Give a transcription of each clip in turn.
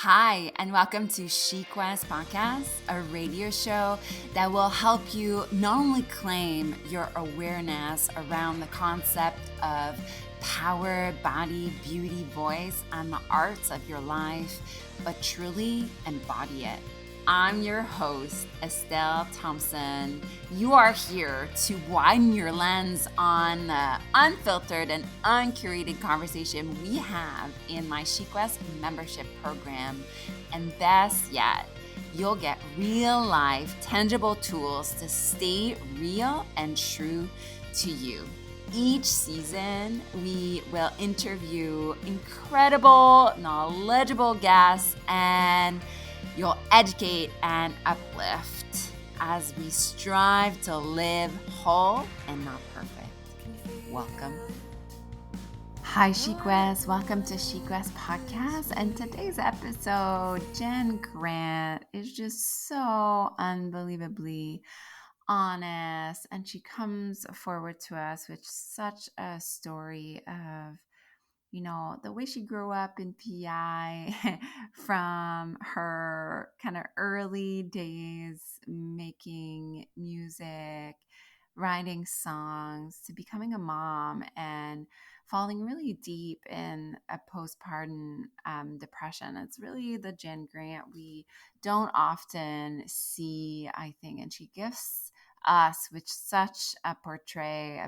Hi, and welcome to Chic West Podcast, a radio show that will help you not only claim your awareness around the concept of power, body, beauty, voice, and the arts of your life, but truly embody it. I'm your host, Estelle Thompson. You are here to widen your lens on the unfiltered and uncurated conversation we have in my Chic West membership program. And best yet, you'll get real life, tangible tools to stay real and true to you. Each season, we will interview incredible, knowledgeable guests, and you'll educate and uplift as we strive to live whole and not perfect. Welcome. Hi, Chic West. Welcome to Chic West Podcast. And today's episode, Jenn Grant is just so unbelievably honest, and she comes forward to us with such a story of, the way she grew up in PI from her kind of early days making music, writing songs, to becoming a mom and falling really deep in a postpartum depression. It's really the Jenn Grant we don't often see, I think, and she gives us with such a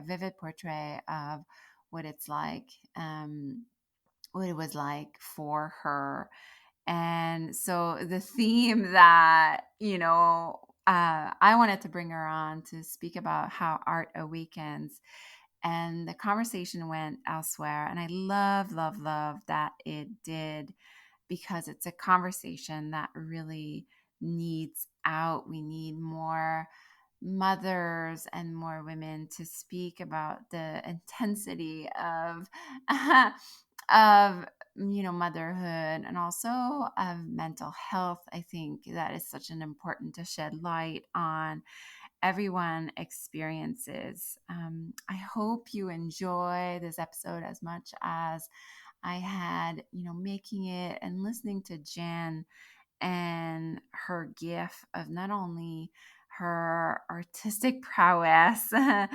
vivid portray of what it's like, what it was like for her. And so the theme that, I wanted to bring her on to speak about how art awakens. And the conversation went elsewhere. And I love, love, love that it did, because it's a conversation that really needs out. We need more mothers and more women to speak about the intensity of of motherhood, and also of mental health. I think that is such an important to shed light on everyone experiences. I hope you enjoy this episode as much as I had, making it and listening to Jen and her gift of not only her artistic prowess, but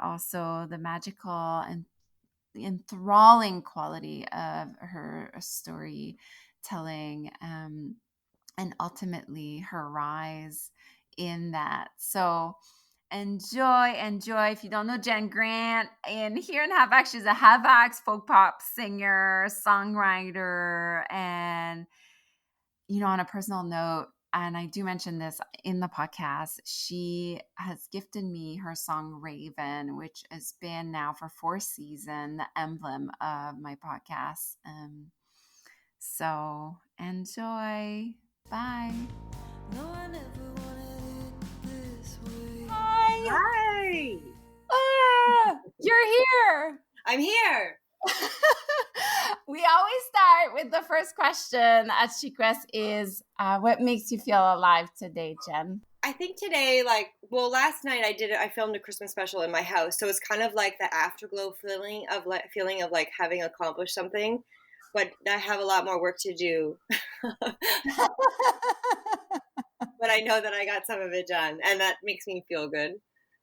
also the magical and the enthralling quality of her storytelling, and ultimately her rise in that. So enjoy. If you don't know Jenn Grant, in Here in Halifax, she's a Halifax folk pop singer, songwriter, and on a personal note, and I do mention this in the podcast, she has gifted me her song Raven, which has been now for 4 seasons, the emblem of my podcast. So enjoy. Bye. No, I never wanted it this way. Hi. Hi. You're here. I'm here. We always start with the first question at Chic West is, what makes you feel alive today, Jenn? I think today, last night I filmed a Christmas special in my house, so it's kind of like the afterglow feeling of having accomplished something, but I have a lot more work to do. But I know that I got some of it done, and that makes me feel good.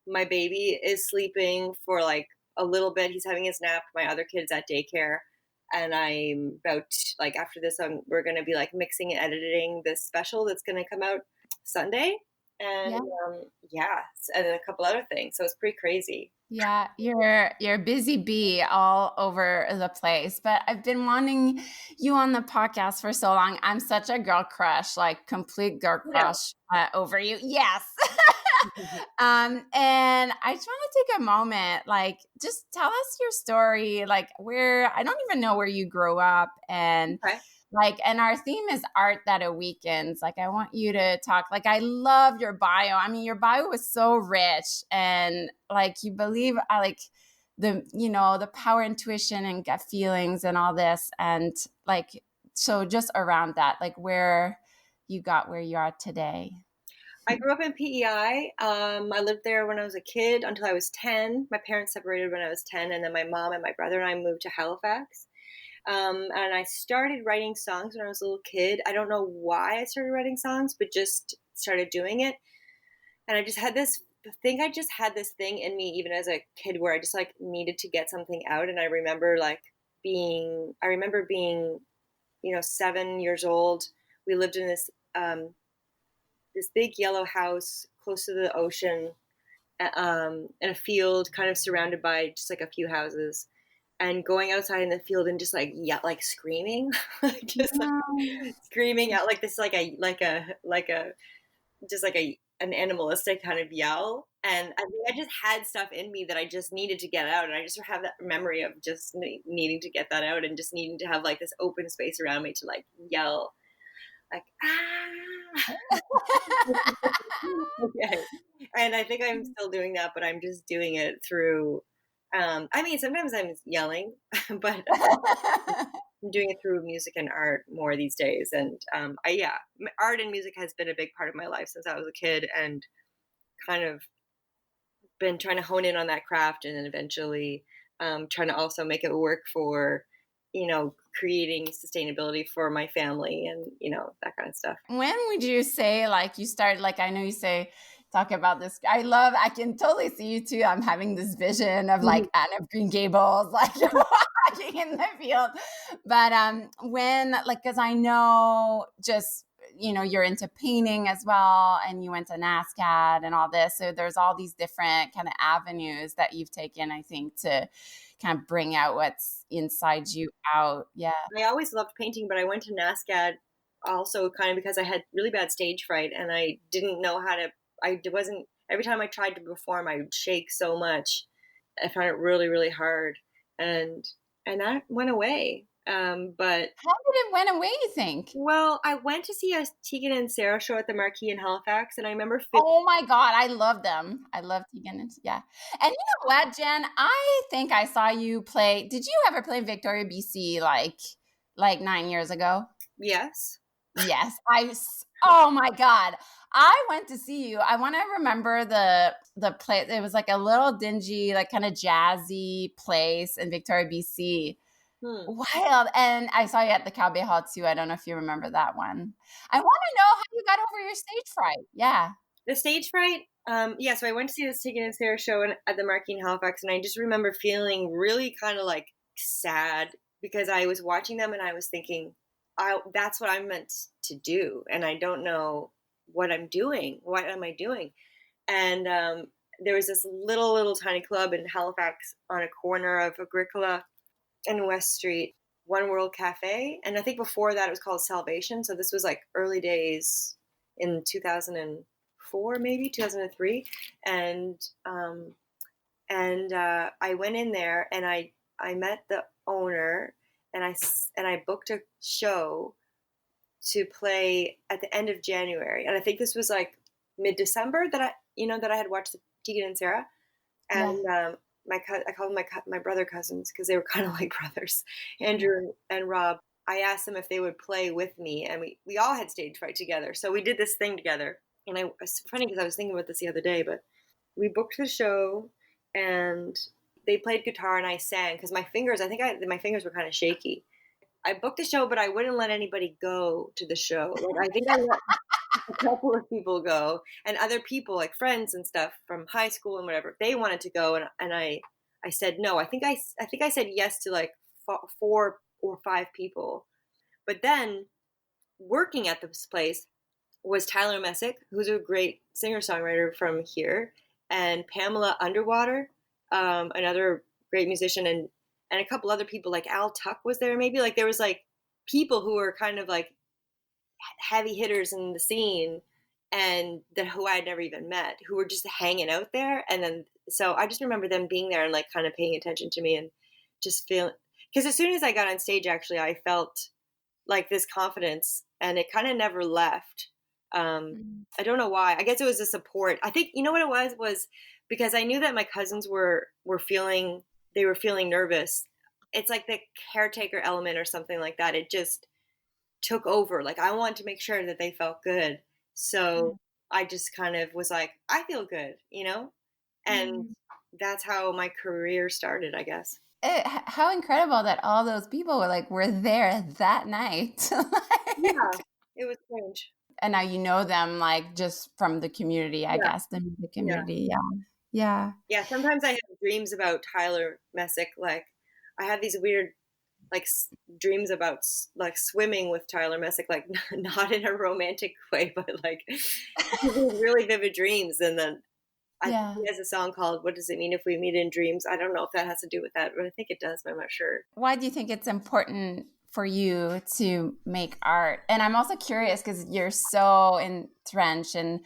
My baby is sleeping for a little bit. He's having his nap. My other kid's at daycare. And I'm about, after this, we're going to be mixing and editing this special that's going to come out Sunday. And and a couple other things. So it's pretty crazy. Yeah, you're a busy bee all over the place. But I've been wanting you on the podcast for so long. I'm such a girl crush, complete girl crush over you. Yes. And I just want to take a moment, just tell us your story, I don't even know where you grew up, and okay. And our theme is art that awakens. I want you to talk, I love your bio. I mean, your bio was so rich, and you believe, the power, intuition, and gut feelings and all this. And so just around that, where you got where you are today. I grew up in PEI. I lived there when I was a kid until I was 10. My parents separated when I was 10, and then my mom and my brother and I moved to Halifax. And I started writing songs when I was a little kid. I don't know why I started writing songs, but just started doing it. And I think I just had this thing in me even as a kid where I just like needed to get something out. And I remember being, 7 years old. We lived in this big yellow house close to the ocean, in a field kind of surrounded by just like a few houses, and going outside in the field and just like screaming, just like screaming out like this, just like an animalistic kind of yell. And I think I just had stuff in me that I just needed to get out, and I just have that memory of just needing to get that out and just needing to have like this open space around me to like yell, like ah. Okay. And I think I'm still doing that, but I'm just doing it through. I mean, sometimes I'm yelling, but I'm doing it through music and art more these days. And art and music has been a big part of my life since I was a kid, and kind of been trying to hone in on that craft, and then eventually trying to also make it work for, creating sustainability for my family, and that kind of stuff. When would you say like you started, like I know you say talk about this, I can totally see you too. I'm having this vision of like Anne of Green Gables, like walking in the field. But when, like, because I know just, you're into painting as well, and you went to NASCAD and all this, so there's all these different kind of avenues that you've taken, I think, to kind of bring out what's inside you out. Yeah. I always loved painting, but I went to NASCAD also kind of because I had really bad stage fright, and I didn't know how to. I wasn't. Every time I tried to perform, I would shake so much. I found it really, really hard, and that went away. But How did it went away, you think? well, I went to see a Tegan and Sarah show at the Marquee in Halifax, and I remember. Oh my God, I love them. I love Tegan. Yeah. And you know what, Jen? I think I saw you play. Did you ever play Victoria, BC, like 9 years ago? Yes. Yes. Oh my God. I went to see you. I want to remember the place. It was like a little dingy, like kind of jazzy place in Victoria, BC. Wild. And I saw you at the Cowbay Hall too. I don't know if you remember that one. I want to know how you got over your stage fright. Yeah. The stage fright, so I went to see this Tegan and Sarah show at the Marquee in Halifax, and I just remember feeling really kind of like sad because I was watching them and I was thinking, that's what I'm meant to do, and I don't know what I'm doing. What am I doing? And there was this little tiny club in Halifax on a corner of Agricola and West Street, One World Cafe, and I think before that it was called Salvation. So this was like early days in 2004, maybe 2003, and I went in there and I met the owner, and I booked a show to play at the end of January, and I think this was like mid-December that I had watched Tegan and Sarah, and I called my brother cousins because they were kind of like brothers, Andrew and Rob. I asked them if they would play with me, and we all had stage fright together, so we did this thing together. And it's funny because I was thinking about this the other day, but we booked the show, and they played guitar, and I sang because my fingers were kind of shaky. I booked the show, but I wouldn't let anybody go to the show. Like I think I let a couple of people go, and other people like friends and stuff from high school and whatever, they wanted to go, and I said no. I think I said yes to like 4 or 5 people. But then working at this place was Tyler Messick, who's a great singer-songwriter from here, and Pamela Underwater, another great musician, and a couple other people, like Al Tuck was there maybe. Like there was like people who were kind of like heavy hitters in the scene, and who I had never even met, who were just hanging out there. And then so I just remember them being there and like kind of paying attention to me, and just feeling, because as soon as I got on stage, actually I felt like this confidence, and it kind of never left. I don't know why. I guess it was the support. I think, you know what it was because I knew that my cousins were feeling nervous. It's like the caretaker element or something like that. It just took over. Like I wanted to make sure that they felt good. So I just kind of was like, I feel good, and that's how my career started, I guess. how incredible that all those people were there that night. Yeah, it was strange. And now you know them just from the community, I Yeah, guess, the music yeah. community. Yeah. Yeah. Yeah, sometimes I have dreams about Tyler Messick. Like, I have these weird, like, dreams about like swimming with Tyler Messick, like not in a romantic way, but like these really vivid dreams. And then I think Yeah. he has a song called "What Does It Mean If We Meet in Dreams." I don't know if that has to do with that, but I think it does. But I'm not sure. Why do you think it's important for you to make art? And I'm also curious because you're so entrenched in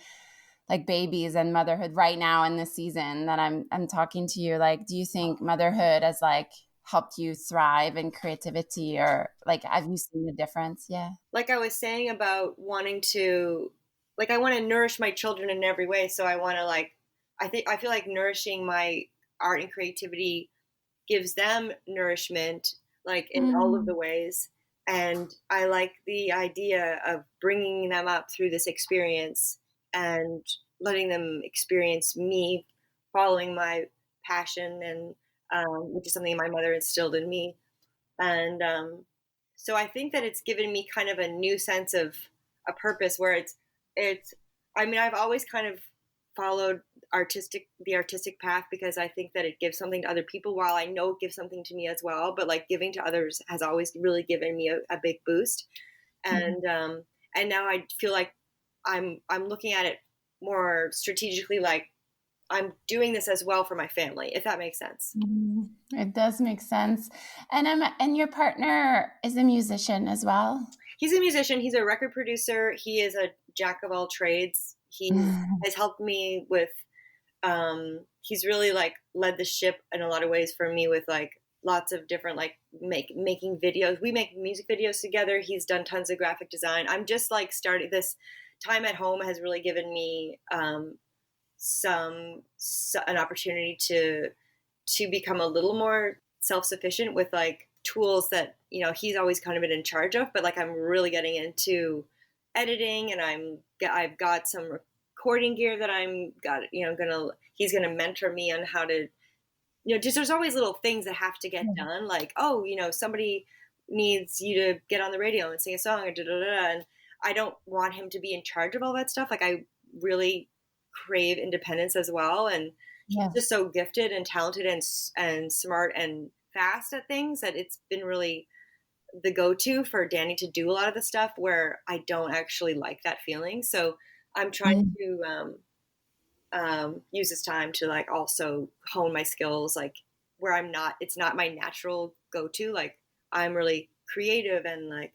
babies and motherhood right now in this season that I'm talking to you. Do you think motherhood has helped you thrive in creativity, or have you seen the difference? Yeah. Like I was saying about wanting to, like, I want to nourish my children in every way. So I want to like, I feel like nourishing my art and creativity gives them nourishment, like in all of Mm. the ways. And I like the idea of bringing them up through this experience and letting them experience me following my passion, and which is something my mother instilled in me. And so I think that it's given me kind of a new sense of a purpose where it's I mean, I've always kind of followed the artistic path because I think that it gives something to other people, while I know it gives something to me as well. But like giving to others has always really given me a big boost. Mhm. And now I feel like I'm looking at it more strategically, like I'm doing this as well for my family, if that makes sense. Mhm. It does make sense. And your partner is a musician as well. He's a musician. He's a record producer. He is a jack of all trades. He has helped me with. He's really like led the ship in a lot of ways for me with like lots of different like making videos. We make music videos together. He's done tons of graphic design. I'm just like starting this time at home has really given me an opportunity to become a little more self-sufficient with like tools that he's always kind of been in charge of, but like I'm really getting into editing, and I've got some recording gear that I'm got gonna he's gonna mentor me on how to just there's always little things that have to get done, like somebody needs you to get on the radio and sing a song, or da da da, and I don't want him to be in charge of all that stuff. Like I really crave independence as well, and he's Yeah. just so gifted and talented and smart and fast at things that it's been really the go-to for Danny to do a lot of the stuff where I don't actually like that feeling. So I'm trying Mm. to use this time to like also hone my skills, like where it's not my natural go-to. Like I'm really creative and like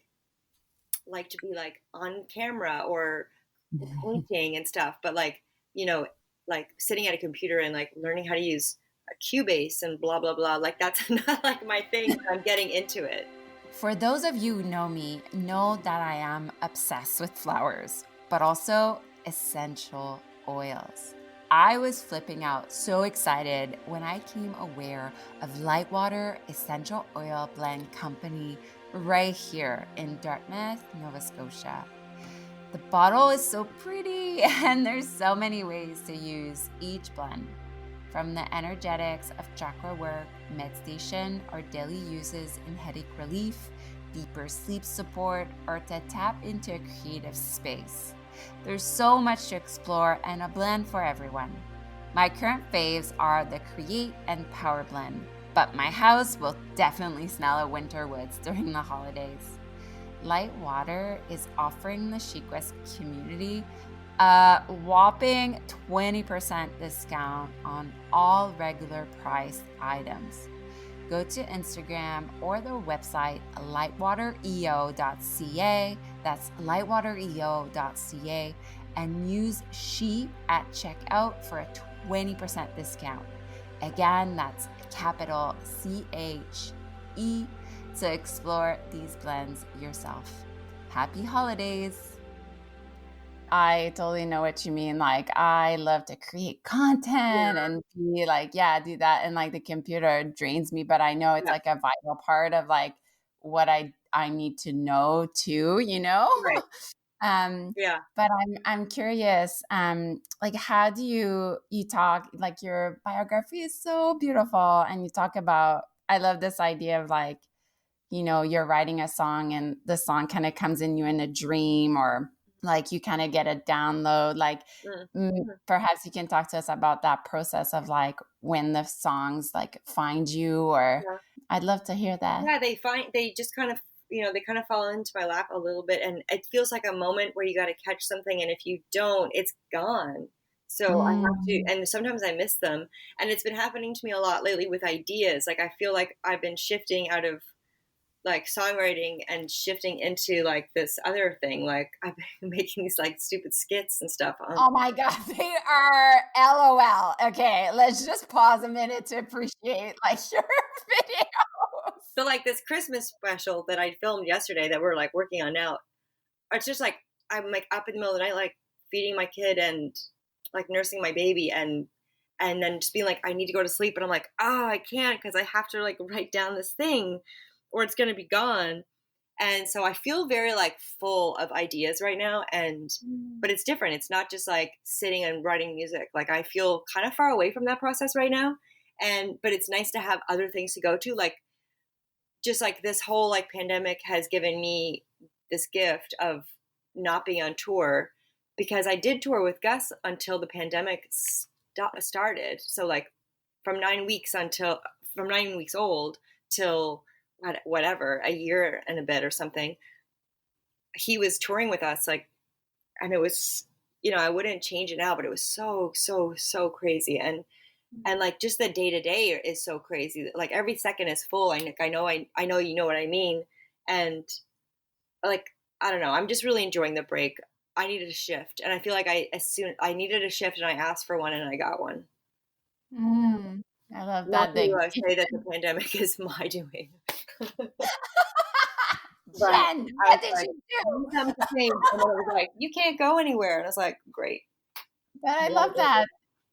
to be like on camera or painting and stuff, but like you know like sitting at a computer and like learning how to use a Cubase and blah blah blah, like that's not like my thing, but I'm getting into it. For those of you who know me, know that I am obsessed with flowers, but also essential oils. I was flipping out, so excited when I came aware of Lightwater Essential Oil Blend Company right here in Dartmouth, Nova Scotia. The bottle is so pretty, and there's so many ways to use each blend. From the energetics of chakra work, meditation, or daily uses in headache relief, deeper sleep support, or to tap into a creative space. There's so much to explore and a blend for everyone. My current faves are the Create and Power Blend, but my house will definitely smell of winter woods during the holidays. Lightwater is offering the Chic West community a whopping 20% discount on all regular priced items. Go to Instagram or the website lightwatereo.ca, that's lightwatereo.ca, and use SHE at checkout for a 20% discount. Again, that's capital CHE to explore these blends yourself. Happy holidays! I totally know what you mean. I love to create content Yeah, and be do that. And the computer drains me, but I know it's yeah, a vital part of what I need to know too, you know? right, Um, yeah. but I'm curious, how do you talk, your biography is so beautiful, and you talk about I love this idea of like, you're writing a song and the song kind of comes in you in a dream, or like you kind of get a download. Like perhaps you can talk to us about that process of like when the songs like find you, or Yeah. I'd love to hear that. Yeah, they just kind of, they kind of fall into my lap a little bit, and it feels like a moment where you got to catch something, and if you don't, it's gone. So I have to, Mm. and sometimes I miss them, and it's been happening to me a lot lately with ideas. Like I feel like I've been shifting out of like songwriting and shifting into like this other thing. Like I've been making these like stupid skits and stuff on. Oh my God, they are LOL. Okay, let's just pause a minute to appreciate like your videos. So like this Christmas special that I filmed yesterday that we're like working on now, it's just like I'm like up in the middle of the night, like feeding my kid and like nursing my baby, and then just being like, I need to go to sleep, and I'm like, oh, I can't because I have to like write down this thing, or it's gonna be gone. And so I feel very like full of ideas right now, but it's different. It's not just like sitting and writing music. Like I feel kind of far away from that process right now, but it's nice to have other things to go to, like just like this whole like pandemic has given me this gift of not being on tour, because I did tour with Gus until the pandemic started. So like from 9 weeks old till whatever, a year and a bit or something, he was touring with us, like, and it was, I wouldn't change it now, but it was so crazy. And like just the day to day is so crazy. Like every second is full. I know you know what I mean. And like, I don't know, I'm just really enjoying the break. I needed a shift, and I feel like I needed a shift, and I asked for one, and I got one. I love Not that. to say that the pandemic is my doing, but Jen, I was what did like, you do? you come to change, and then it was like, you can't go anywhere, and I was like, great. But I love that.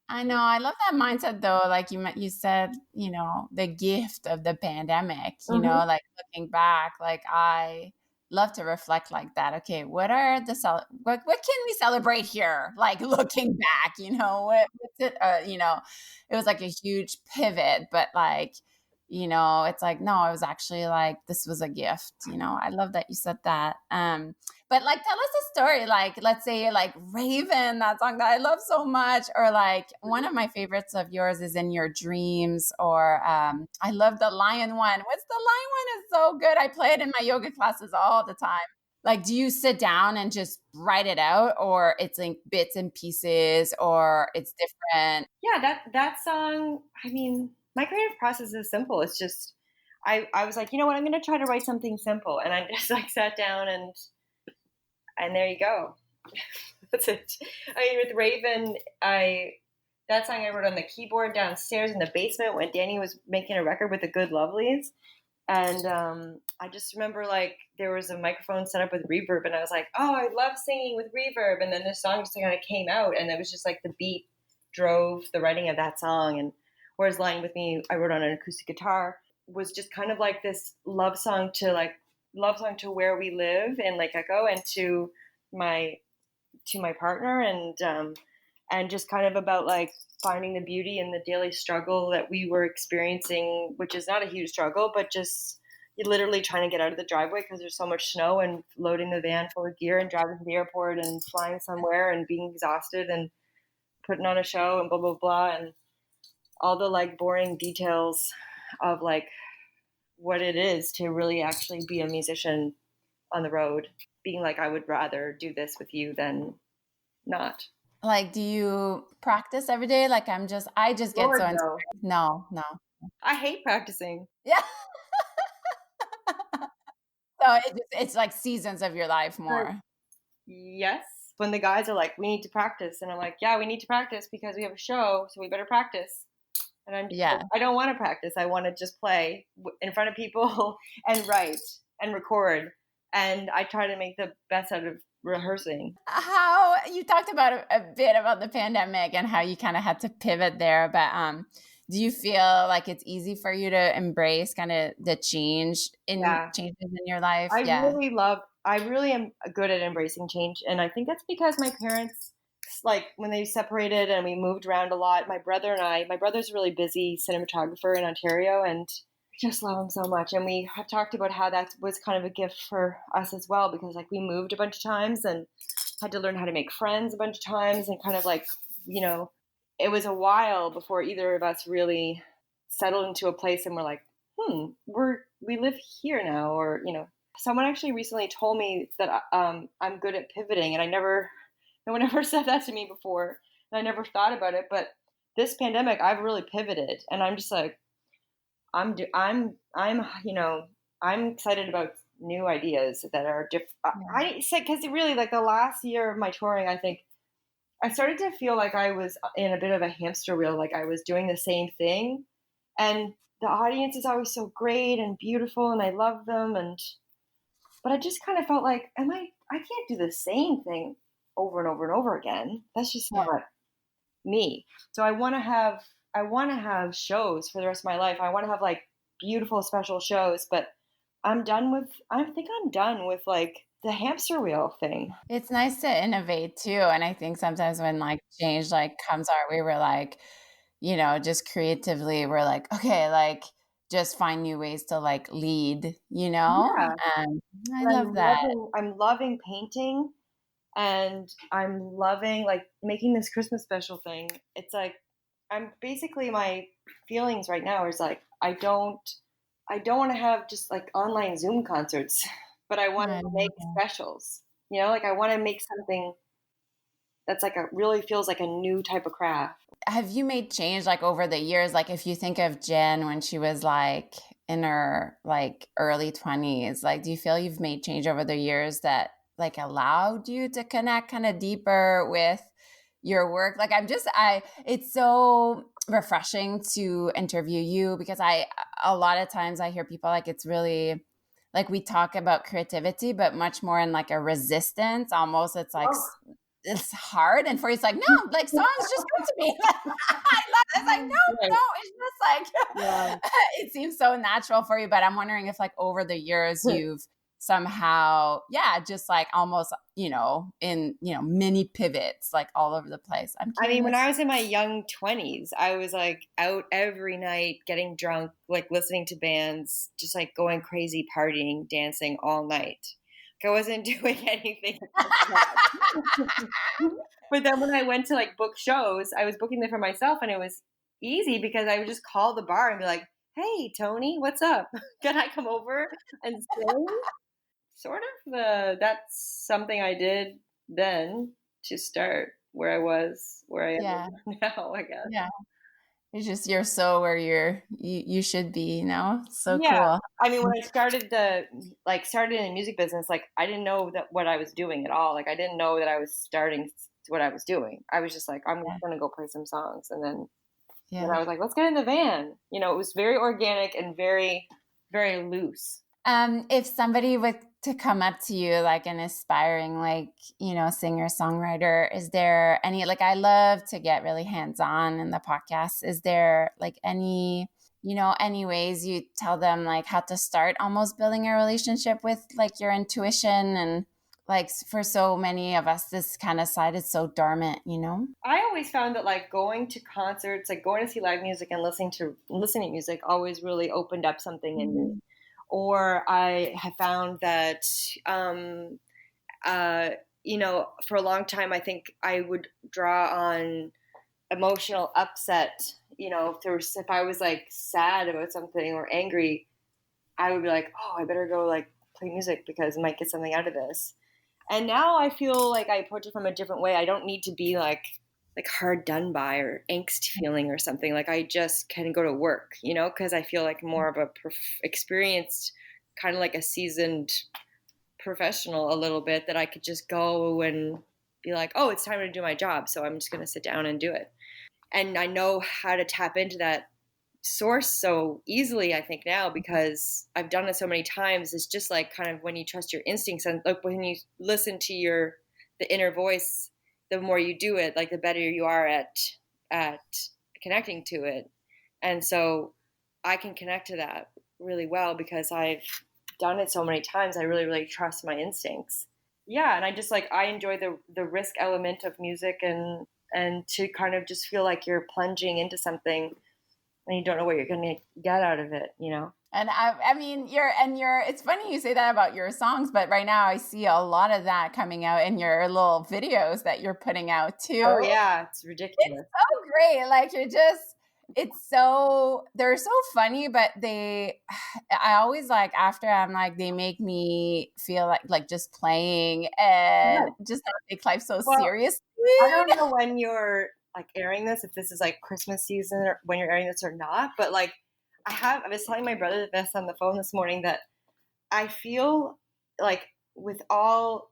I know. I love that mindset though. Like you said, the gift of the pandemic, Mm-hmm. like looking back, like I love to reflect like that. Okay, what are what can we celebrate here? Like looking back, what's it, it was like a huge pivot, but like, it's like, no, it was actually like, this was a gift, I love that you said that. But like, tell us a story. Like, let's say like Raven, that song that I love so much, or like one of my favorites of yours is In Your Dreams, or I love the Lion one. What's the Lion one? Is so good. I play it in my yoga classes all the time. Like, do you sit down and just write it out, or it's like bits and pieces, or it's different? Yeah, that song, I mean, my creative process is simple. It's just I was like, you know what, I'm gonna try to write something simple, and I just like sat down, and there you go. That's it. I mean, with Raven, that song I wrote on the keyboard downstairs in the basement when Danny was making a record with the Good Lovelies. And I just remember like there was a microphone set up with reverb, and I was like, oh, I love singing with reverb. And then the song just kind of came out, and it was just like the beat drove the writing of that song. And whereas Lying With Me, I wrote on an acoustic guitar, was just kind of like this love song to where we live in Lake Echo, and to my partner, and just kind of about like finding the beauty in the daily struggle that we were experiencing, which is not a huge struggle, but just literally trying to get out of the driveway because there's so much snow, and loading the van full of gear and driving to the airport and flying somewhere and being exhausted and putting on a show and blah, blah, blah. And all the like boring details of like what it is to really actually be a musician on the road, being like, I would rather do this with you than not. Like, do you practice every day? Like, I just get Lord, so no. inspired. No, no. I hate practicing. Yeah. So it's like seasons of your life Like, more. yes. When the guys are like, we need to practice. And I'm like, yeah, we need to practice because we have a show, so we better practice. And I'm just like, Yeah. I don't want to practice. I want to just play in front of people and write and record. And I try to make the best out of rehearsing. How you talked about a bit about the pandemic and how you kind of had to pivot there, but do you feel like it's easy for you to embrace kind of the changes in your life? Yeah. I really am good at embracing change. And I think that's because my parents, like when they separated and we moved around a lot, my brother's a really busy cinematographer in Ontario, and just love him so much. And we have talked about how that was kind of a gift for us as well, because like we moved a bunch of times and had to learn how to make friends a bunch of times, and kind of like, it was a while before either of us really settled into a place and we're like, we live here now. Or, someone actually recently told me that I'm good at pivoting, and no one ever said that to me before, and I never thought about it. But this pandemic, I've really pivoted, and I'm just like, I'm excited about new ideas that are different. I said, because really, like the last year of my touring, I think I started to feel like I was in a bit of a hamster wheel, like I was doing the same thing, and the audience is always so great and beautiful, and I love them, but I just kind of felt like, I can't do the same thing over and over and over again. That's just not me. So I want to have shows for the rest of my life. I want to have like beautiful special shows, but I think I'm done with like the hamster wheel thing. It's nice to innovate too. And I think sometimes when like change like comes our way, we're like, just creatively, we're like, okay, like just find new ways to like lead, Yeah. and I love that. I'm loving painting, and I'm loving like making this Christmas special thing. It's like, I'm basically, my feelings right now is like, I don't want to have just like online Zoom concerts, but I want to make specials, like I want to make something that's like really feels like a new type of craft. Have you made change like over the years? Like if you think of Jenn when she was like in her like early 20s, like do you feel you've made change over the years that like allowed you to connect kind of deeper with your work? Like it's so refreshing to interview you, because a lot of times I hear people like it's really like we talk about creativity, but much more in like a resistance almost. It's like it's hard, and for you it's like, no, like songs just come to me. I love it. It's like, no, it's just like it seems so natural for you. But I'm wondering if like over the years you've somehow just like almost in mini pivots like all over the place. I'm curious. I mean, when I was in my young 20s, I was like out every night getting drunk, like listening to bands, just like going crazy, partying, dancing all night. Like, I wasn't doing anything. But then when I went to like book shows, I was booking them for myself, and it was easy because I would just call the bar and be like, "Hey, Tony, what's up? Can I come over and sing?" Sort of that's something I did then to start where I am now, I guess. Yeah. It's just you're so where you should be, So Yeah. cool. I mean, when I started in the music business, like I didn't know that what I was doing at all. Like I didn't know that I was starting what I was doing. I was just like, I'm just gonna go play some songs, and then I was like, let's get in the van. It was very organic and very, very loose. If somebody were to come up to you like an aspiring singer songwriter, is there any, like I love to get really hands-on in the podcast, is there like any ways you tell them like how to start almost building a relationship with like your intuition? And like for so many of us this kind of side is so dormant. I always found that like going to concerts, like going to see live music and listening to music always really opened up something in me. Or I have found that, for a long time, I think I would draw on emotional upset, if I was like sad about something or angry, I would be like, oh, I better go like play music because I might get something out of this. And now I feel like I approach it from a different way. I don't need to be like hard done by or angst feeling or something. Like I just can go to work, because I feel like more of a experienced, kind of like a seasoned professional a little bit, that I could just go and be like, oh, it's time to do my job. So I'm just going to sit down and do it. And I know how to tap into that source so easily, I think now, because I've done it so many times. It's just like kind of when you trust your instincts, and like when you listen to the inner voice, the more you do it, like the better you are at connecting to it. And so I can connect to that really well because I've done it so many times. I really, really trust my instincts. Yeah. And I just I enjoy the risk element of music, and to kind of just feel like you're plunging into something and you don't know what you're going to get out of it, And I mean, it's funny you say that about your songs, but right now I see a lot of that coming out in your little videos that you're putting out Oh too. yeah, it's It's ridiculous. so great. Like they're so funny, but I always like after I'm like, they make me feel like just playing and Yeah. just not take life so Well, seriously. I don't know when you're like airing this, if this is like Christmas season or when you're airing this or not, but like I was telling my brother this on the phone this morning that I feel like with all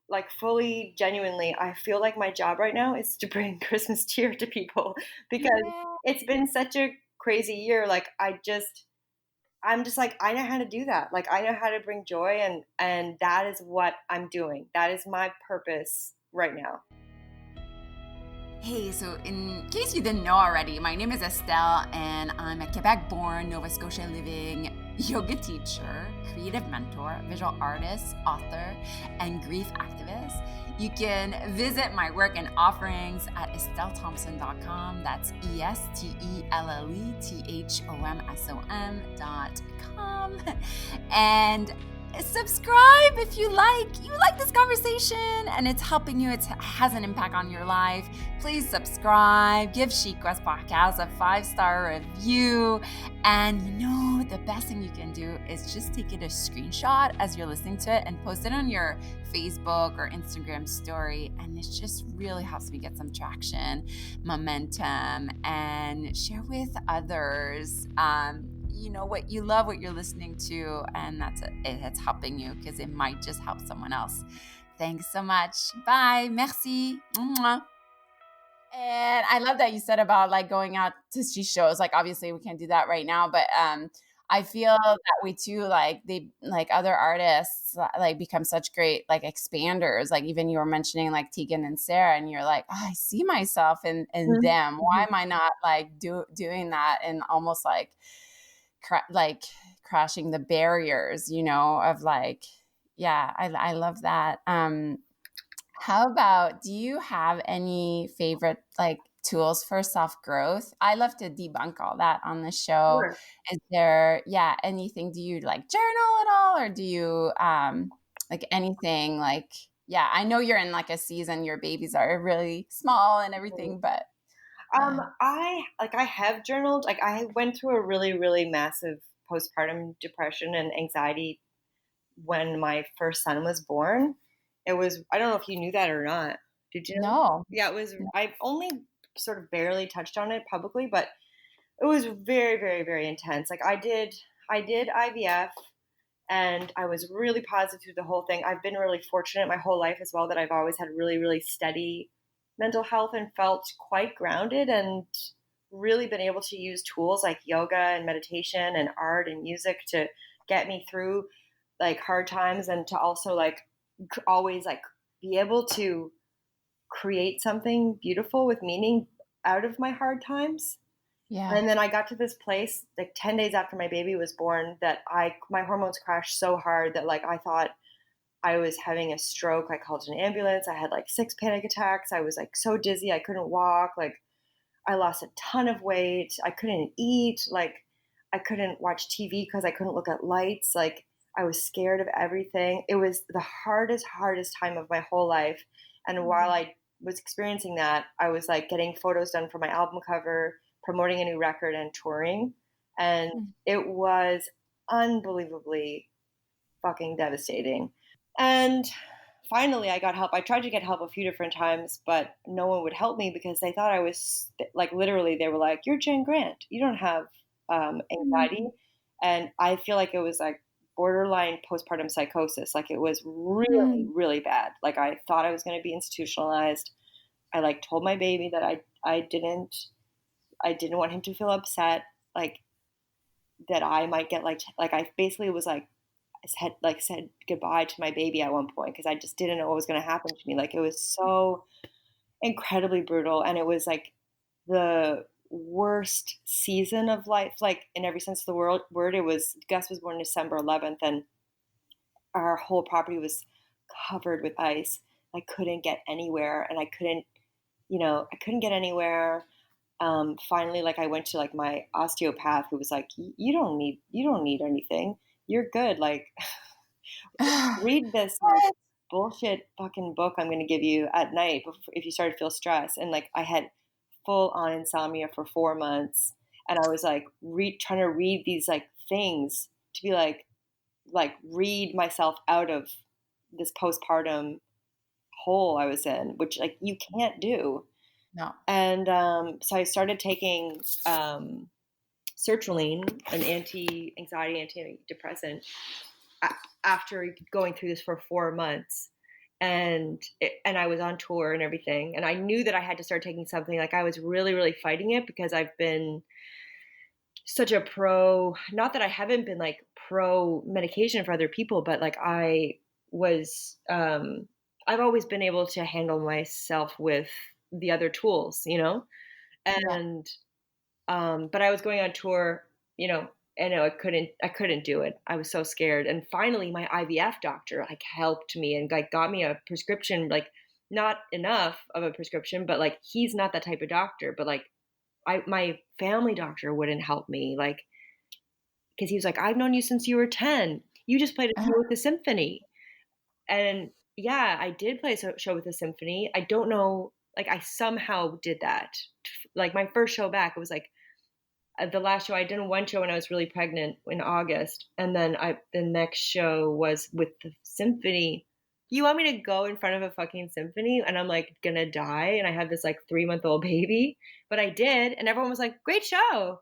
like fully genuinely, I feel like my job right now is to bring Christmas cheer to people because Yeah. it's been such a crazy year. Like I'm just like I know how to do that. Like I know how to bring joy and that is what I'm doing. That is my purpose right now. Hey, so in case you didn't know already, my name is Estelle, and I'm a Quebec born, Nova Scotia living yoga teacher, creative mentor, visual artist, author, and grief activist. You can visit my work and offerings at estellethompson.com. That's ESTELLETHOMSON.com. And subscribe if you like this conversation and it's helping you, it has an impact on your life. Please subscribe, give Chic West Podcast a 5-star review, and the best thing you can do is just take it a screenshot as you're listening to it and post it on your Facebook or Instagram story, and it just really helps me get some traction, momentum, and share with others what you love, what you're listening to, and it's helping you because it might just help someone else. Thanks so much. Bye. Merci. Mwah. And I love that you said about like going out to see shows. Like obviously we can't do that right now, but I feel that way too. Like they like other artists like become such great like expanders. Like even you were mentioning like Tegan and Sarah, and you're like, oh, I see myself in them. Why am I not like doing that and almost like crashing the barriers, of like, yeah, I love that. How about, do you have any favorite like tools for self growth? I love to debunk all that on the show. Sure. Is there, yeah, anything? Do you like journal at all, or do you like anything? Like, yeah, I know you're in like a season. Your babies are really small and everything, but yeah, I have journaled. Like I went through a really, really massive postpartum depression and anxiety when my first son was born. It was I don't know if you knew that or not. Did you know? no, Yeah, it was I've only sort of barely touched on it publicly, but it was very, very, very intense. Like I did IVF and I was really positive through the whole thing. I've been really fortunate my whole life as well that I've always had really, really steady mental health and felt quite grounded and really been able to use tools like yoga and meditation and art and music to get me through like hard times and to also like always like be able to create something beautiful with meaning out of my hard times. yeah, And then I got to this place like 10 days after my baby was born that my hormones crashed so hard that like I thought I was having a stroke. I called an ambulance. I had like 6 panic attacks. I was like so dizzy. I couldn't walk. Like I lost a ton of weight. I couldn't eat. Like I couldn't watch TV because I couldn't look at lights. Like I was scared of everything. It was the hardest time of my whole life. And while I was experiencing that, I was like getting photos done for my album cover, promoting a new record, and touring. And it was unbelievably fucking devastating. And finally, I got help. I tried to get help a few different times, but no one would help me because they thought I was like literally, they were like, "You're Jenn Grant. You don't have anxiety." And I feel like it was like borderline postpartum psychosis. Like it was really, really bad. Like I thought I was going to be institutionalized. I like told my baby that I didn't want him to feel upset. Like that I might get like I basically was like said goodbye to my baby at one point because I just didn't know what was going to happen to me. Like it was so incredibly brutal, and it was like the worst season of life, like in every sense of the word. It was Gus was born December 11th, and our whole property was covered with ice. I couldn't get anywhere, and I couldn't get anywhere. finally, like I went to like my osteopath who was like, you don't need anything. You're good. Like read this like What? bullshit fucking book I'm going to give you at night if you start to feel stress. And like I had full on insomnia for 4 months, and I was like trying to read these like things to be like read myself out of this postpartum hole I was in, which like you can't do. No. And so I started taking sertraline, an anti-anxiety, antidepressant, after going through this for 4 months. And I was on tour and everything, and I knew that I had to start taking something. Like I was really, really fighting it because I've been such a pro. Not that I haven't been like pro medication for other people, but like I was. I've always been able to handle myself with the other tools, you know, Yeah. and but I was going on tour, you know, and I couldn't do it. I was so scared. And finally my IVF doctor like helped me and like got me a prescription, like not enough of a prescription, but like he's not that type of doctor, but like my family doctor wouldn't help me, like because he was like, I've known you since you were 10. You just played a show with the symphony. And yeah, I did play a show with the symphony. I don't know, like I somehow did that. Like my first show back, it was like the last show I did one show when I was really pregnant in August, and then the next show was with the symphony. You want me to go in front of a fucking symphony and I'm like gonna die, and I have this like 3-month-old baby, but I did, and everyone was like, "Great show."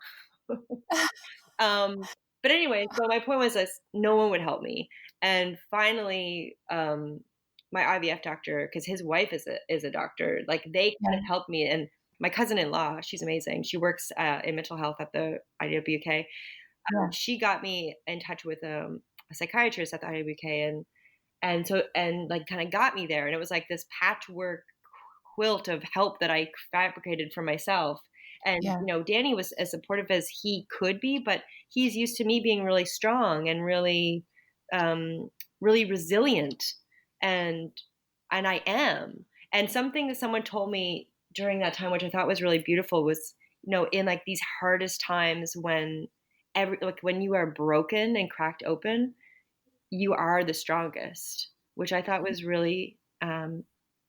But anyway, so my point was this: no one would help me, and finally, my IVF doctor, because his wife is a doctor, like they kind Yeah. of helped me, and my cousin-in-law, she's amazing. She works in mental health at the IWK. Yeah. She got me in touch with a psychiatrist at the IWK, and so and like kind of got me there, and it was like this patchwork quilt of help that I fabricated for myself. And Yeah. you know, Danny was as supportive as he could be, but he's used to me being really strong and really, really resilient, and I am. And something that someone told me during that time, which I thought was really beautiful, was you know, in like these hardest times when when you are broken and cracked open, you are the strongest, which I thought was really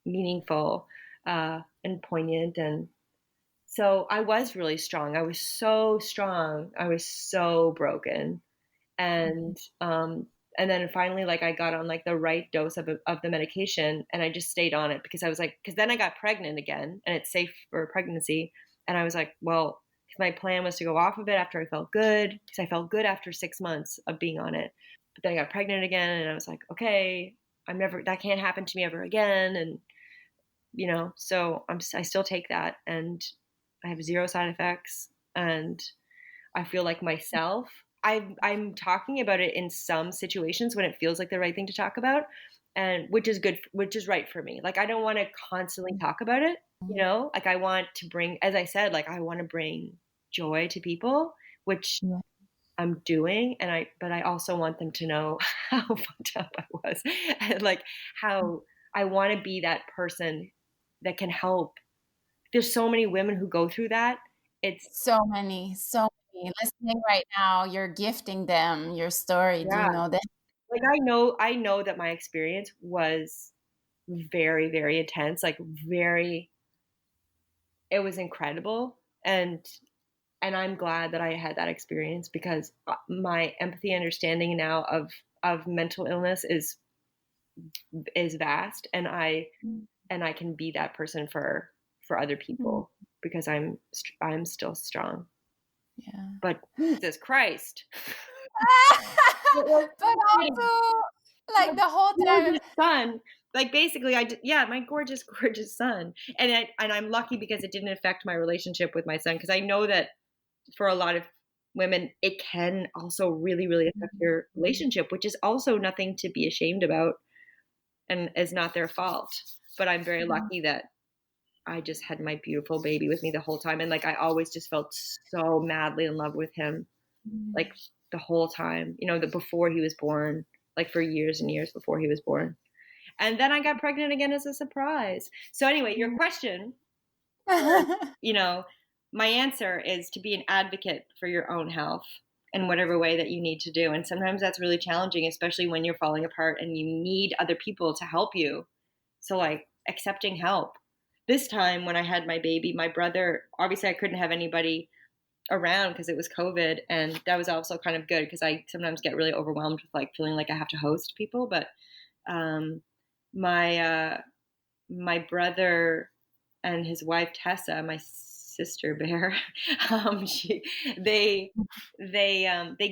meaningful and poignant. And so I was really strong. I was so strong. I was so broken. And and then finally, like I got on like the right dose of the medication, and I just stayed on it because I was like, because then I got pregnant again, and it's safe for pregnancy. And I was like, well, my plan was to go off of it after I felt good, because I felt good after 6 months of being on it. But then I got pregnant again, and I was like, okay, that can't happen to me ever again. And you know, so I still take that, and I have zero side effects, and I feel like myself. I'm talking about it in some situations when it feels like the right thing to talk about, and which is good, which is right for me. Like I don't want to constantly talk about it, you know. Like I want to bring, as I said, like I want to bring joy to people, which Yeah. I'm doing, but I also want them to know how fucked up I was, and like how I want to be that person that can help. There's so many women who go through that. It's So many, so many. Listening right now, you're gifting them your story. Do you yeah, know that? like I know that my experience was very, very intense, like very, it was incredible. And I'm glad that I had that experience, because my empathy understanding now of mental illness is vast, and I can be that person for other Mm. people, because I'm still strong. Yeah. But Jesus Christ. But also, My like the whole time. gorgeous son. Like basically, yeah, my gorgeous, gorgeous son, and I'm lucky because it didn't affect my relationship with my son, because I know that for a lot of women, it can also really, really affect your relationship, which is also nothing to be ashamed about, and is not their fault. But I'm very lucky that I just had my beautiful baby with me the whole time, and like I always just felt so madly in love with him, like the whole time. You know, the before he was born, like for years and years before he was born. And then I got pregnant again as a surprise. So anyway, your question, you know, my answer is to be an advocate for your own health in whatever way that you need to do. And sometimes that's really challenging, especially when you're falling apart and you need other people to help you. So, like, accepting help. This time when I had my baby, my brother, obviously I couldn't have anybody around because it was COVID. And that was also kind of good because I sometimes get really overwhelmed with like feeling like I have to host people. But my my brother and his wife Tessa, my sister bear, she they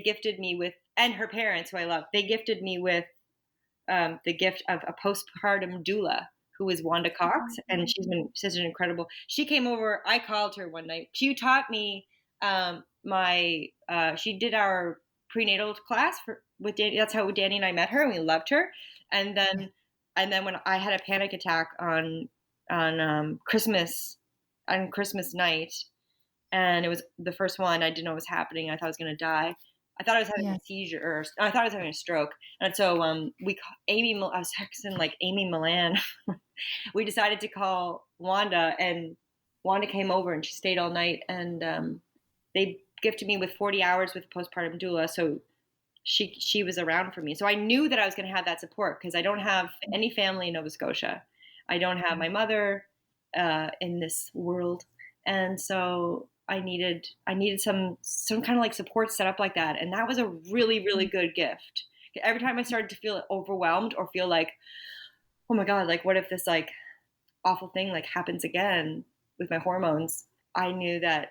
gifted me with, and her parents who I love, they gifted me with the gift of a postpartum doula who is Wanda Cox, and she's been such an incredible. She came over. I called her one night. She taught me she did our prenatal class with Danny. That's how Danny and I met her, and we loved her. And then when I had a panic attack on Christmas night, and it was the first one, I didn't know what was happening. I thought I was going to die. I thought I was having a seizure, or I thought I was having a stroke. And so I was texting like Amy Milan. We decided to call Wanda, and Wanda came over and she stayed all night, and they gifted me with 40 hours with postpartum doula. So she was around for me. So I knew that I was going to have that support because I don't have any family in Nova Scotia. I don't have my mother in this world. And so I needed some kind of like support set up like that. And that was a really, really good gift. Every time I started to feel overwhelmed or feel like, oh my God, like what if this like awful thing like happens again with my hormones, I knew that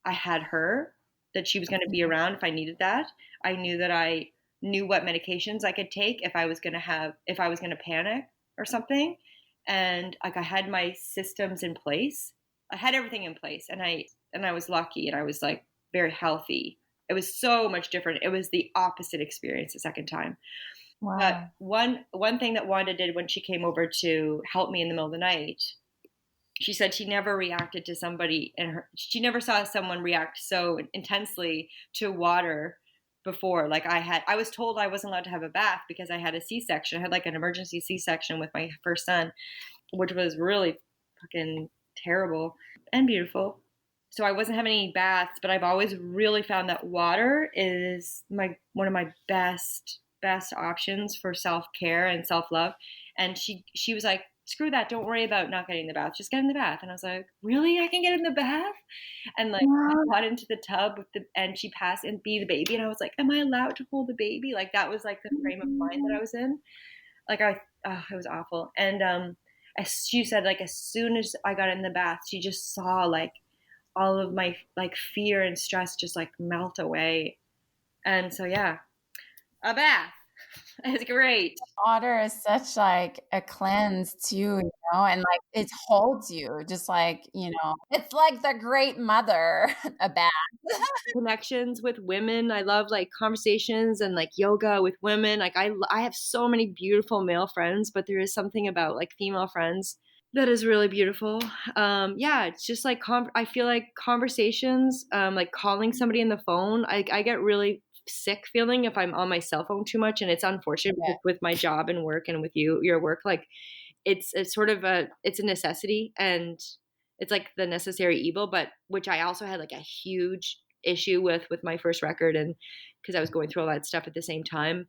I had her, that she was going to be around if I needed that. I knew that I knew what medications I could take if I was going to panic or something. And like I had my systems in place. I had everything in place, and I was lucky, and I was like very healthy. It was so much different. It was the opposite experience the second time. Wow. But one thing that Wanda did when she came over to help me in the middle of the night, she said she never reacted to somebody she never saw someone react so intensely to water before. Like I was told I wasn't allowed to have a bath because I had a C-section. I had like an emergency C-section with my first son, which was really fucking terrible and beautiful. So I wasn't having any baths, but I've always really found that water is one of my best options for self-care and self-love. And she was like, screw that, don't worry about not getting in the bath, just get in the bath. And I was like, really? I can get in the bath? And like I got into the tub and she passed and be the baby, and I was like, am I allowed to hold the baby? Like that was like the frame of mind that I was in. Like it was awful. And as she said, like as soon as I got in the bath, she just saw like all of my like fear and stress just like melt away. And so yeah, a bath is great. Water is such like a cleanse too, and like it holds you just like, it's like the great mother, a bath. Connections with women. I love like conversations and like yoga with women. Like I have so many beautiful male friends, but there is something about like female friends that is really beautiful. It's just like I feel like conversations, like calling somebody on the phone. I get really sick feeling if I'm on my cell phone too much, and it's unfortunate with my job and work and with your work. Like it's sort of it's a necessity, and it's like the necessary evil, but which I also had like a huge issue with my first record, and because I was going through all that stuff at the same time.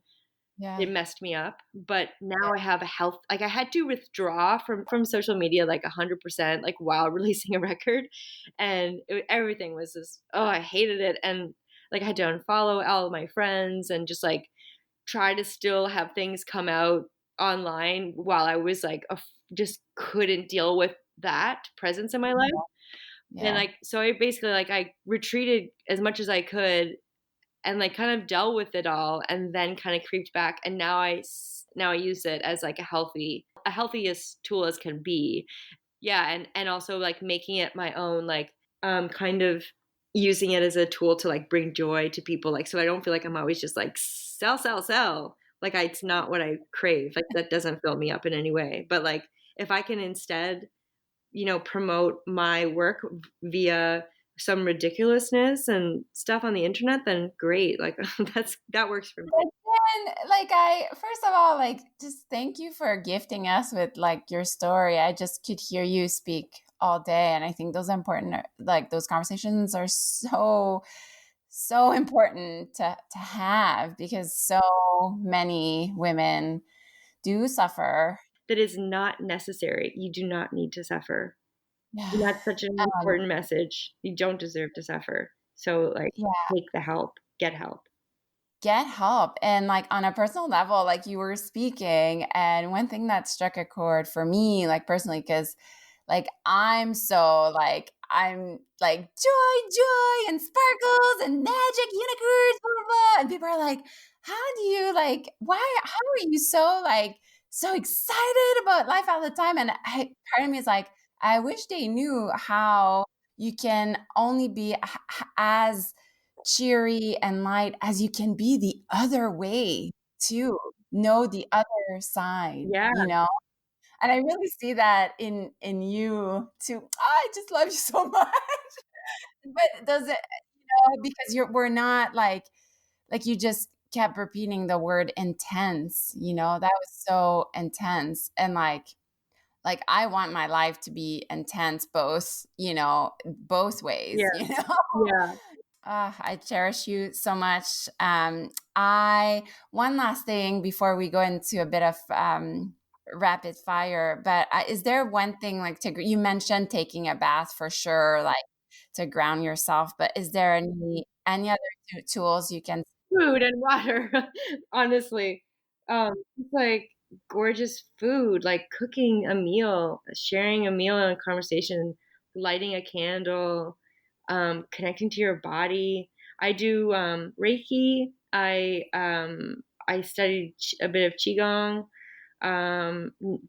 It messed me up. But now I have a health, like I had to withdraw from social media like 100%, like while releasing a record, and everything was just, I hated it. And like I had to unfollow all of my friends and just like try to still have things come out online while I was like just couldn't deal with that presence in my life. And like so I basically like I retreated as much as I could and like kind of dealt with it all, and then kind of creeped back, and now I use it as like a healthiest tool as can be. And also like making it my own, like kind of using it as a tool to like bring joy to people, like so I don't feel like I'm always just like sell like it's not what I crave, like that doesn't fill me up in any way. But like if I can instead promote my work via some ridiculousness and stuff on the internet, then great. Like that works for me. And like first of all, like just thank you for gifting us with like your story. I just could hear you speak all day. And I think those important, like those conversations are so important to have, because so many women do suffer. That is not necessary. You do not need to suffer. And Yeah. that's such an important message. You don't deserve to suffer. So like, Yeah. take the help, get help. Get help. And like on a personal level, like you were speaking, and one thing that struck a chord for me, like personally, because like I'm like joy and sparkles and magic unicorns, blah, blah, blah. And people are like, how do you like, how are you so like so excited about life all the time? And part of me is like, I wish they knew how you can only be as cheery and light as you can be the other way too. Know the other side, Yeah. And I really see that in you too. I just love you so much. But does it, because we're not like you just kept repeating the word intense, that was so intense. And like I want my life to be intense both, both ways, Yeah. I cherish you so much. One last thing before we go into a bit of rapid fire, but is there one thing like you mentioned taking a bath for sure, like to ground yourself, but is there any other tools you can? Food and water, honestly. It's like gorgeous food, like cooking a meal, sharing a meal and a conversation, lighting a candle, connecting to your body. I do Reiki. I studied a bit of Qigong,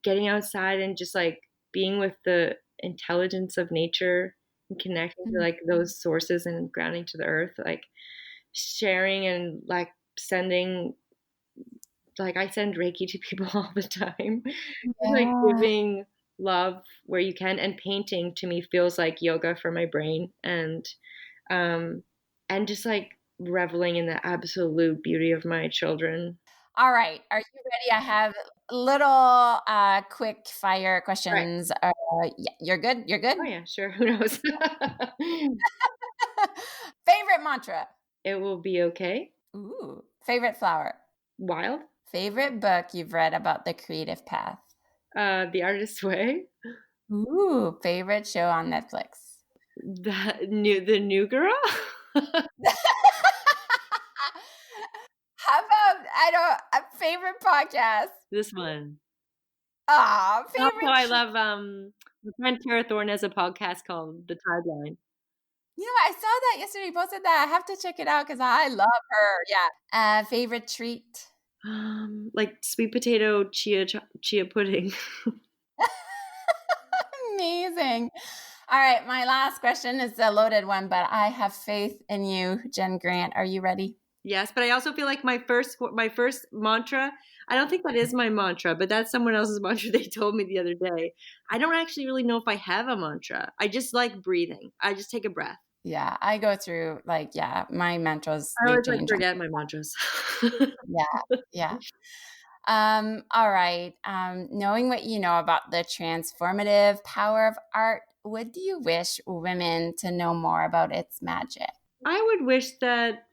getting outside and just like being with the intelligence of nature and connecting to like those sources and grounding to the earth, like sharing and like sending, like I send Reiki to people all the time. Just like Yeah. giving love where you can, and painting to me feels like yoga for my brain, um and just like reveling in the absolute beauty of my children. All right. Are you ready? I have little quick fire Right. questions. Yeah, you're good. You're good. Oh yeah, sure. Who knows? Favorite mantra. It will be okay. Ooh. Favorite flower. Wild. Favorite book you've read about the creative path. The Artist's Way. Ooh. Favorite show on Netflix. The new girl. How about a favorite podcast? This one. Also, Favorite. I love my friend Tara Thorne has a podcast called The Tideline. I saw that yesterday. You posted that. I have to check it out because I love her. Yeah. Favorite treat. Like sweet potato chia pudding. Amazing. All right, my last question is a loaded one, but I have faith in you, Jenn Grant. Are you ready? Yes, but I also feel like my first mantra, I don't think that is my mantra, but that's someone else's mantra they told me the other day. I don't actually really know if I have a mantra. I just like breathing. I just take a breath. Yeah, I go through my mantras, I they always like change. forget my mantras. Yeah. All right. Knowing what you know about the transformative power of art, what do you wish women to know more about its magic? I would wish that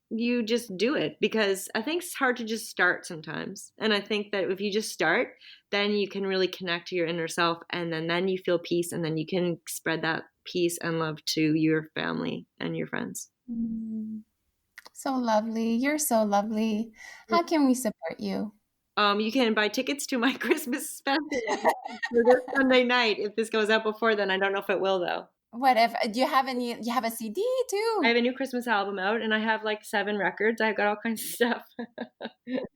you just do it, because I think it's hard to just start sometimes. And I think that if you just start, then you can really connect to your inner self, and then you feel peace, and then you can spread that peace and love to your family and your friends. So lovely. You're so lovely. How can we support you? You can buy tickets to my Christmas special for this Sunday night. If this goes out before then, I don't know if it will though. What if do you have a CD too? I have a new Christmas album out, and I have like 7 records. I've got all kinds of stuff.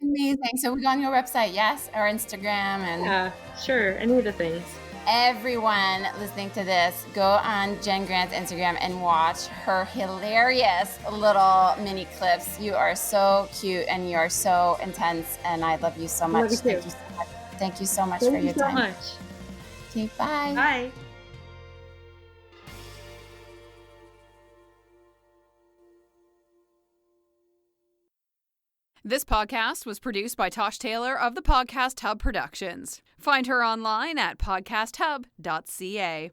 Amazing. So we go on your website, yes, or Instagram, and Yeah, sure. Any of the things. everyone listening to this, go on Jenn Grant's Instagram and watch her hilarious little mini clips. You are so cute and you are so intense, and I love you so much. Love you too. Thank you so much Thank for you your so time. much. Okay, bye. Bye. This podcast was produced by Tosh Taylor of the Podcast Hub Productions. Find her online at podcasthub.ca.